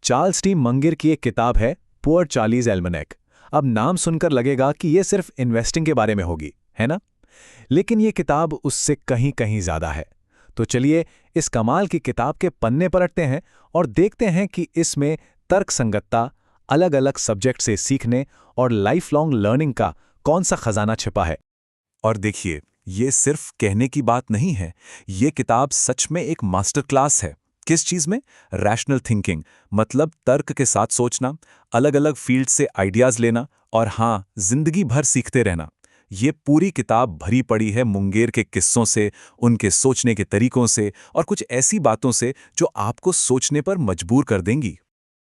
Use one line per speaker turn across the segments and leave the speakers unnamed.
Charles T मंगिर की एक किताब है पुअर चार्लीज एल्मनेक। अब नाम सुनकर लगेगा कि यह सिर्फ इन्वेस्टिंग के बारे में होगी, है ना? लेकिन यह किताब उससे कहीं कहीं ज्यादा है। तो चलिए इस कमाल की किताब के पन्ने पलटते हैं और देखते हैं कि इसमें तर्कसंगतता, अलग अलग सब्जेक्ट से सीखने और लाइफ लॉन्ग लर्निंग का कौन सा खजाना छिपा है।
और देखिए, ये सिर्फ कहने की बात नहीं है, ये किताब सच में एक मास्टर क्लास है। किस चीज़ में? रैशनल थिंकिंग, मतलब तर्क के साथ सोचना, अलग अलग फील्ड से आइडियाज़ लेना और हाँ, जिंदगी भर सीखते रहना। ये पूरी किताब भरी पड़ी है मुंगेर के किस्सों से, उनके सोचने के तरीकों से और कुछ ऐसी बातों से जो आपको सोचने पर मजबूर कर देंगी।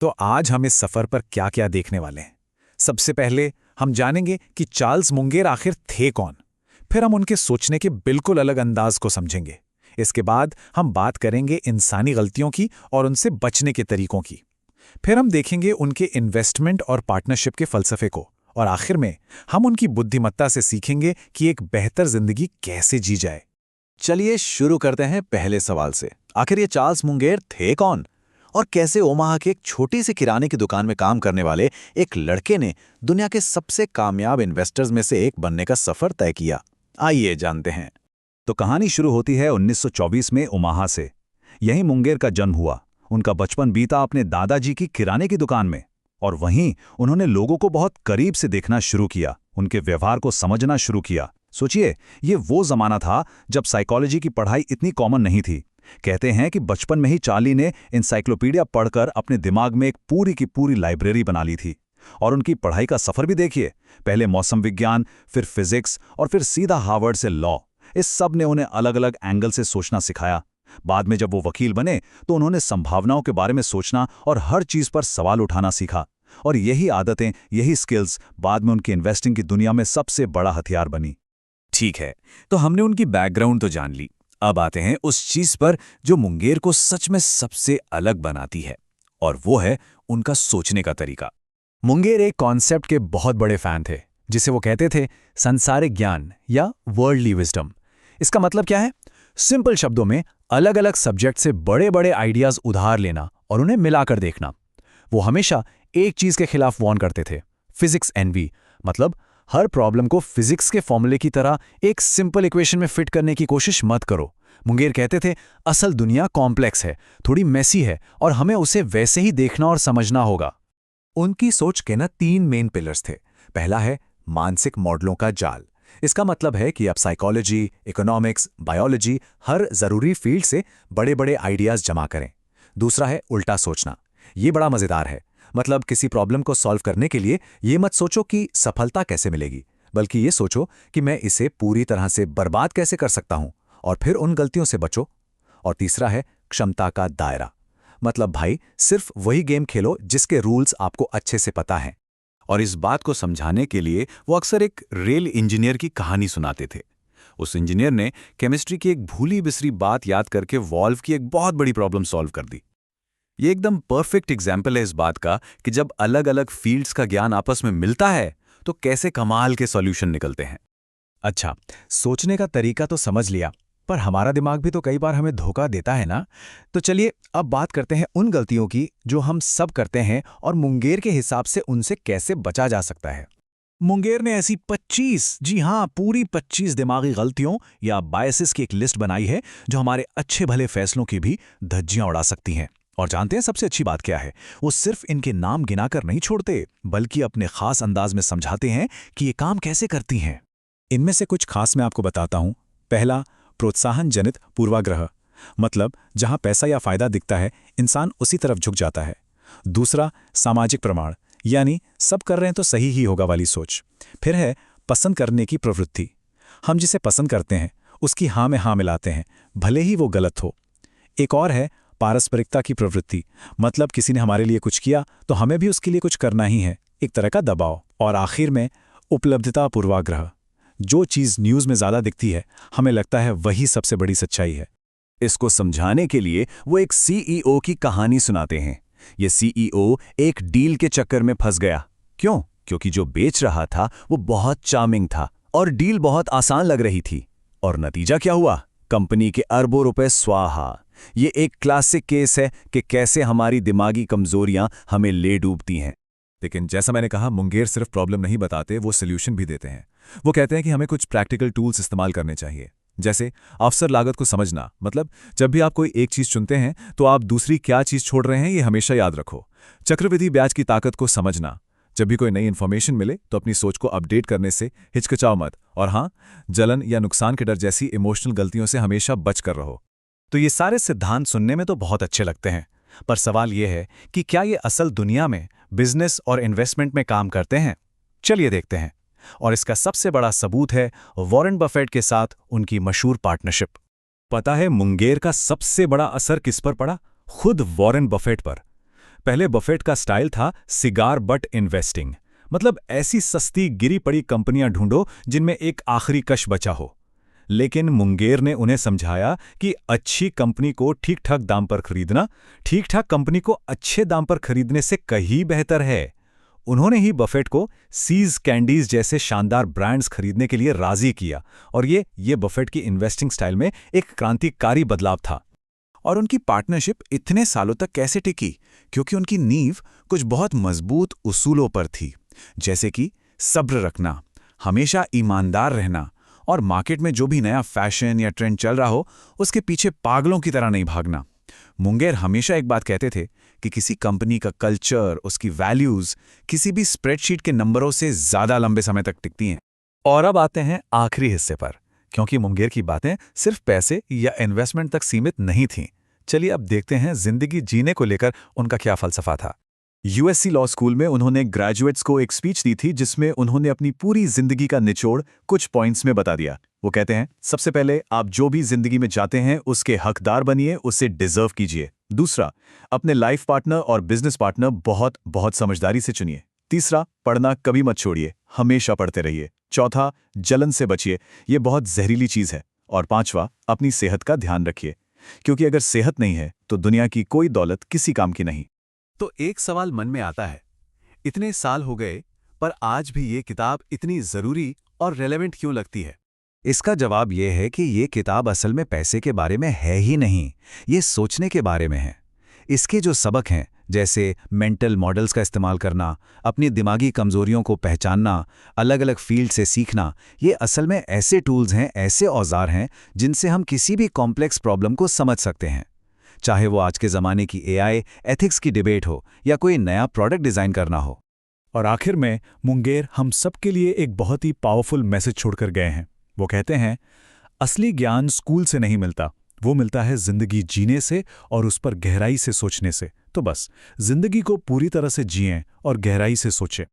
तो आज हम इस सफर पर क्या क्या देखने वाले हैं? सबसे पहले हम जानेंगे कि चार्ल्स मुंगेर आखिर थे कौन। फिर हम उनके सोचने के बिल्कुल अलग अंदाज को समझेंगे। इसके बाद हम बात करेंगे इंसानी गलतियों की और उनसे बचने के तरीकों की। फिर हम देखेंगे उनके इन्वेस्टमेंट और पार्टनरशिप के फलसफे को। और आखिर में हम उनकी बुद्धिमत्ता से सीखेंगे कि एक बेहतर जिंदगी कैसे जी जाए।
चलिए शुरू करते हैं पहले सवाल से। आखिर ये चार्ल्स मुंगेर थे कौन? और कैसे ओमाहा के एक छोटी सी किराने की दुकान में काम करने वाले एक लड़के ने दुनिया के सबसे कामयाब इन्वेस्टर्स में से एक बनने का सफर तय किया? आइए जानते हैं।
तो कहानी शुरू होती है 1924 में ओमाहा से। यहीं मुंगेर का जन्म हुआ। उनका बचपन बीता अपने दादाजी की किराने की दुकान में, और वहीं उन्होंने लोगों को बहुत करीब से देखना शुरू किया, उनके व्यवहार को समझना शुरू किया। सोचिए, ये वो जमाना था जब साइकोलॉजी की पढ़ाई इतनी कॉमन नहीं थी। कहते हैं कि बचपन में ही चार्ली ने एनसाइक्लोपीडिया पढ़कर अपने दिमाग में एक पूरी की पूरी लाइब्रेरी बना ली थी। और उनकी पढ़ाई का सफर भी देखिए, पहले मौसम विज्ञान, फिर फिजिक्स और फिर सीधा हार्वर्ड से लॉ। इस सब ने उन्हें अलग अलग एंगल से सोचना सिखाया। बाद में जब वो वकील बने तो उन्होंने संभावनाओं के बारे में सोचना और हर चीज पर सवाल उठाना सीखा। और यही आदतें, यही स्किल्स बाद में उनकी इन्वेस्टिंग की दुनिया में सबसे बड़ा हथियार बनी।
ठीक है, तो हमने उनकी बैकग्राउंड तो जान ली। अब आते हैं उस चीज पर जो मुंगेर को सच में सबसे अलग बनाती है, और वो है उनका सोचने का तरीका।
मुंगेर एक कॉन्सेप्ट के बहुत बड़े फैन थे, जिसे वो कहते थे संसारिक ज्ञान या वर्ल्डली विजडम। इसका मतलब क्या है? सिंपल शब्दों में अलग अलग सब्जेक्ट से बड़े बड़े आइडियाज उधार लेना और उन्हें मिलाकर देखना। वो हमेशा एक चीज के खिलाफ वॉर्न करते थे, फिजिक्स एनवी, मतलब हर प्रॉब्लम को फिजिक्स के फॉर्मूले की तरह एक सिंपल इक्वेशन में फिट करने की कोशिश मत करो। मुंगेर कहते थे असल दुनिया कॉम्प्लेक्स है, थोड़ी मेसी है, और हमें उसे वैसे ही देखना और समझना होगा।
उनकी सोच के ना 3 मेन पिलर्स थे। पहला है मानसिक मॉडलों का जाल। इसका मतलब है कि आप साइकोलॉजी, इकोनॉमिक्स, बायोलॉजी, हर जरूरी फील्ड से बड़े बड़े आइडियाज जमा करें। दूसरा है उल्टा सोचना। ये बड़ा मजेदार है। मतलब किसी प्रॉब्लम को सॉल्व करने के लिए ये मत सोचो कि सफलता कैसे मिलेगी, बल्कि ये सोचो कि मैं इसे पूरी तरह से बर्बाद कैसे कर सकता हूं, और फिर उन गलतियों से बचो। और तीसरा है क्षमता का दायरा। मतलब भाई, सिर्फ वही गेम खेलो जिसके रूल्स आपको अच्छे से पता हैं। और इस बात को समझाने के लिए वो अक्सर एक रेल इंजीनियर की कहानी सुनाते थे। उस इंजीनियर ने केमिस्ट्री की एक भूली बिसरी बात याद करके वॉल्व की एक बहुत बड़ी प्रॉब्लम सॉल्व कर दी। ये एकदम परफेक्ट एग्जाम्पल है इस बात का कि जब अलग अलग फील्ड्स का ज्ञान आपस में मिलता है तो कैसे कमाल के सॉल्यूशन निकलते हैं।
अच्छा, सोचने का तरीका तो समझ लिया, पर हमारा दिमाग भी तो कई बार हमें धोखा देता है ना। तो चलिए अब बात करते हैं उन गलतियों की जो हम सब करते हैं और मुंगेर के हिसाब से उनसे कैसे बचा जा सकता है। मुंगेर ने ऐसी 25, जी हाँ पूरी 25 दिमागी गलतियों या बायसेस की एक लिस्ट बनाई है जो हमारे अच्छे भले फैसलों की भी धज्जियां उड़ा सकती हैं। और जानते हैं सबसे अच्छी बात क्या है? वो सिर्फ इनके नाम गिनाकर नहीं छोड़ते, बल्कि अपने खास अंदाज में समझाते हैं कि ये काम कैसे करती हैं। इनमें से कुछ खास मैं आपको बताता हूं। पहला, प्रोत्साहन जनित पूर्वाग्रह, मतलब जहां पैसा या फायदा दिखता है इंसान उसी तरफ झुक जाता है। दूसरा, सामाजिक प्रमाण, यानी सब कर रहे हैं तो सही ही होगा वाली सोच। फिर है पसंद करने की प्रवृत्ति। हम जिसे पसंद करते हैं उसकी हाँ में हाँ मिलाते हैं, भले ही वो गलत हो। एक और है पारस्परिकता की प्रवृत्ति, मतलब किसी ने हमारे लिए कुछ किया तो हमें भी उसके लिए कुछ करना ही है, एक तरह का दबाव। और आखिर में उपलब्धता पूर्वाग्रह, जो चीज़ न्यूज़ में ज़्यादा दिखती है हमें लगता है वही सबसे बड़ी सच्चाई है।
इसको समझाने के लिए वो एक सीईओ की कहानी सुनाते हैं। ये सीईओ एक डील के चक्कर में फंस गया। क्यों? क्योंकि जो बेच रहा था वो बहुत चार्मिंग था और डील बहुत आसान लग रही थी। और नतीजा क्या हुआ? कंपनी के अरबों रुपए स्वाहा। ये एक क्लासिक केस है कि कैसे हमारी दिमागी कमजोरियां हमें ले डूबती हैं।
लेकिन जैसा मैंने कहा, मुंगेर सिर्फ प्रॉब्लम नहीं बताते, वो सोल्यूशन भी देते हैं। वो कहते हैं कि हमें कुछ प्रैक्टिकल टूल्स इस्तेमाल करने चाहिए, जैसे अवसर लागत को समझना। मतलब जब भी आप कोई एक चीज़ चुनते हैं तो आप दूसरी क्या चीज़ छोड़ रहे हैं, ये हमेशा याद रखो। चक्रवृद्धि ब्याज की ताकत को समझना। जब भी कोई नई इन्फॉर्मेशन मिले तो अपनी सोच को अपडेट करने से हिचकिचाओ मत। और हाँ, जलन या नुकसान के डर जैसी इमोशनल गलतियों से हमेशा बच कर रहो।
तो ये सारे सिद्धांत सुनने में तो बहुत अच्छे लगते हैं, पर सवाल ये है कि क्या ये असल दुनिया में बिजनेस और इन्वेस्टमेंट में काम करते हैं? चलिए देखते हैं। और इसका सबसे बड़ा सबूत है वॉरेन बफेट के साथ उनकी मशहूर पार्टनरशिप।
पता है मुंगेर का सबसे बड़ा असर किस पर पड़ा? खुद वॉरेन बफेट पर। पहले बफेट का स्टाइल था सिगार बट इन्वेस्टिंग, मतलब ऐसी सस्ती गिरी पड़ी कंपनियां ढूंढो जिनमें एक आखिरी कश बचा हो। लेकिन मुंगेर ने उन्हें समझाया कि अच्छी कंपनी को ठीक ठाक दाम पर खरीदना ठीक ठाक कंपनी को अच्छे दाम पर खरीदने से कहीं बेहतर है। उन्होंने ही बफेट को सीज कैंडीज जैसे शानदार ब्रांड्स खरीदने के लिए राजी किया, और ये बफेट की इन्वेस्टिंग स्टाइल में एक क्रांतिकारी बदलाव था।
और उनकी पार्टनरशिप इतने सालों तक कैसे टिकी? क्योंकि उनकी नींव कुछ बहुत मजबूत उसूलों पर थी, जैसे कि सब्र रखना, हमेशा ईमानदार रहना, और मार्केट में जो भी नया फैशन या ट्रेंड चल रहा हो उसके पीछे पागलों की तरह नहीं भागना। मुंगेर हमेशा एक बात कहते थे कि किसी कंपनी का कल्चर, उसकी वैल्यूज किसी भी स्प्रेडशीट के नंबरों से ज्यादा लंबे समय तक टिकती हैं।
और अब आते हैं आखिरी हिस्से पर, क्योंकि मुंगेर की बातें सिर्फ पैसे या इन्वेस्टमेंट तक सीमित नहीं थीं। चलिए अब देखते हैं जिंदगी जीने को लेकर उनका क्या फलसफा था।
यूएससी लॉ स्कूल में उन्होंने ग्रेजुएट्स को एक स्पीच दी थी जिसमें उन्होंने अपनी पूरी जिंदगी का निचोड़ कुछ पॉइंट्स में बता दिया। वो कहते हैं, सबसे पहले आप जो भी जिंदगी में चाहते हैं उसके हकदार बनिए, उसे डिजर्व कीजिए। दूसरा, अपने लाइफ पार्टनर और बिजनेस पार्टनर बहुत बहुत समझदारी से चुनिए। तीसरा, पढ़ना कभी मत छोड़िए, हमेशा पढ़ते रहिए। चौथा, जलन से बचिए, ये बहुत जहरीली चीज है। और पांचवा, अपनी सेहत का ध्यान रखिए, क्योंकि अगर सेहत नहीं है तो दुनिया की कोई दौलत किसी काम की नहीं।
तो एक सवाल मन में आता है, इतने साल हो गए पर आज भी ये किताब इतनी जरूरी और रेलेवेंट क्यों लगती है?
इसका जवाब यह है कि ये किताब असल में पैसे के बारे में है ही नहीं, ये सोचने के बारे में है। इसके जो सबक हैं, जैसे मेंटल मॉडल्स का इस्तेमाल करना, अपनी दिमागी कमजोरियों को पहचानना, अलग अलग फील्ड से सीखना, ये असल में ऐसे टूल्स हैं, ऐसे औजार हैं जिनसे हम किसी भी कॉम्प्लेक्स प्रॉब्लम को समझ सकते हैं। चाहे वो आज के ज़माने की एआई एथिक्स की डिबेट हो या कोई नया प्रोडक्ट डिज़ाइन करना हो।
और आखिर में मुंगेर हम सबके लिए एक बहुत ही पावरफुल मैसेज छोड़कर गए हैं। वो कहते हैं, असली ज्ञान स्कूल से नहीं मिलता, वो मिलता है जिंदगी जीने से और उस पर गहराई से सोचने से। तो बस जिंदगी को पूरी तरह से जिएं और गहराई से सोचें।